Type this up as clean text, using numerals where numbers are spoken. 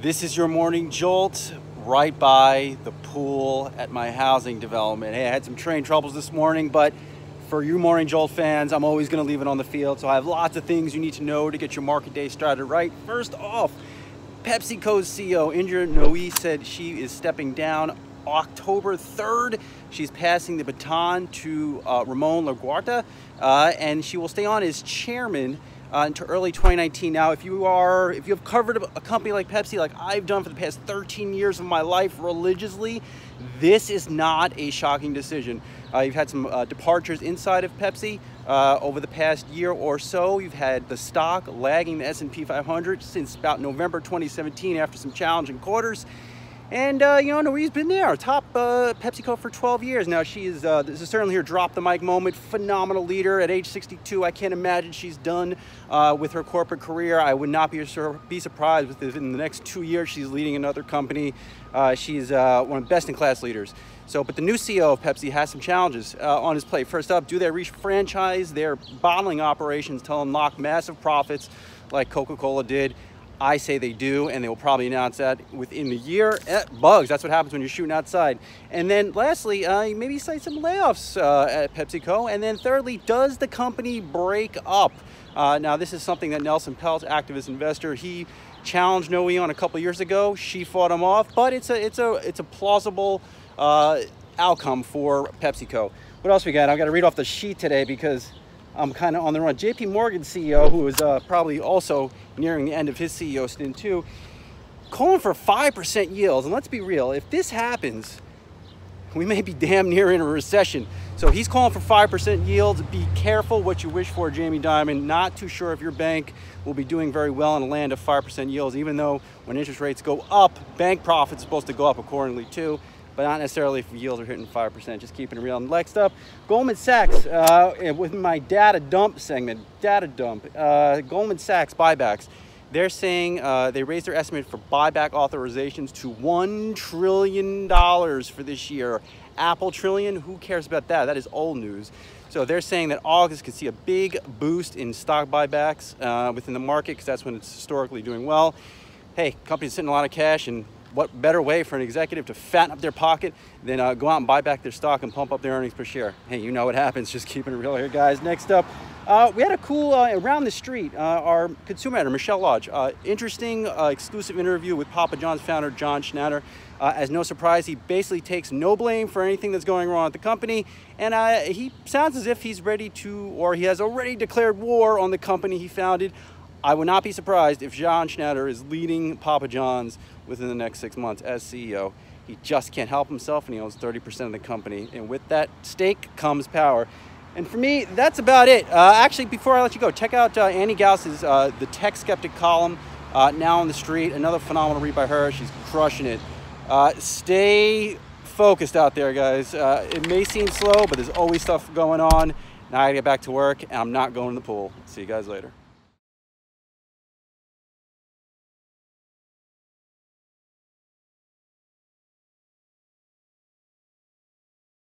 This is your morning jolt right by the pool at my housing development. Hey, I had some train troubles this morning, but for you morning jolt fans, I'm always going to leave it on the field. So I have lots of things you need to know to get your market day started right. First off, PepsiCo's CEO Indra Nooyi said she is stepping down October 3rd. She's passing the baton to Ramon Laguarta, and she will stay on as chairman until early 2019. Now, if you have covered a company like Pepsi, like I've done for the past 13 years of my life religiously, this is not a shocking decision. You've had some departures inside of Pepsi over the past year or so. You've had the stock lagging the S&P 500 since about November 2017 after some challenging quarters. And, you know, Nooyi's been there, top PepsiCo for 12 years. Now, she is, this is certainly her drop the mic moment, phenomenal leader at age 62. I can't imagine she's done with her corporate career. I would not be surprised if in the next 2 years she's leading another company. She's one of the best-in-class leaders. So, but the new CEO of Pepsi has some challenges on his plate. First up, do they refranchise their bottling operations to unlock massive profits like Coca-Cola did? I say they do, and they will probably announce that within the year. Bugs, that's what happens when you're shooting outside. And then lastly, maybe cite some layoffs at PepsiCo. And then thirdly, does the company break up? Now, this is something that Nelson Peltz, activist investor, he challenged Nooyi on a couple years ago. She fought him off, but it's a plausible outcome for PepsiCo. What else we got? I've got to read off the sheet today because I'm kind of on the run. JPMorgan CEO, who is probably also nearing the end of his CEO stint too, calling for 5% yields. And let's be real, if this happens, we may be damn near in a recession. So he's calling for 5% yields. Be careful what you wish for, Jamie Dimon. Not too sure if your bank will be doing very well in a land of 5% yields, even though when interest rates go up, bank profits are supposed to go up accordingly too. But not necessarily if yields are hitting 5%, just keeping it real. And next up, Goldman Sachs, with my data dump segment, Goldman Sachs buybacks. They're saying they raised their estimate for buyback authorizations to $1 trillion for this year. Apple trillion, who cares about that? That is old news. So they're saying that August could see a big boost in stock buybacks within the market because that's when it's historically doing well. Hey, companies sitting a lot of cash, and what better way for an executive to fatten up their pocket than go out and buy back their stock and pump up their earnings per share? Hey, you know what happens. Just keeping it real here, guys. Next up, we had a cool, around the street, our consumer editor, Michelle Lodge. Interesting exclusive interview with Papa John's founder, John Schnatter. As no surprise, he basically takes no blame for anything that's going wrong at the company. And he sounds as if he's ready to, or he has already declared war on the company he founded. I would not be surprised if John Schnatter is leading Papa John's within the next 6 months as CEO. He just can't help himself, and he owns 30% of the company. And with that stake comes power. And for me, that's about it. Actually, before I let you go, check out Annie Gauss's The Tech Skeptic column, now on the street. Another phenomenal read by her. She's crushing it. Stay focused out there, guys. It may seem slow, but there's always stuff going on. Now I gotta get back to work, and I'm not going to the pool. See you guys later.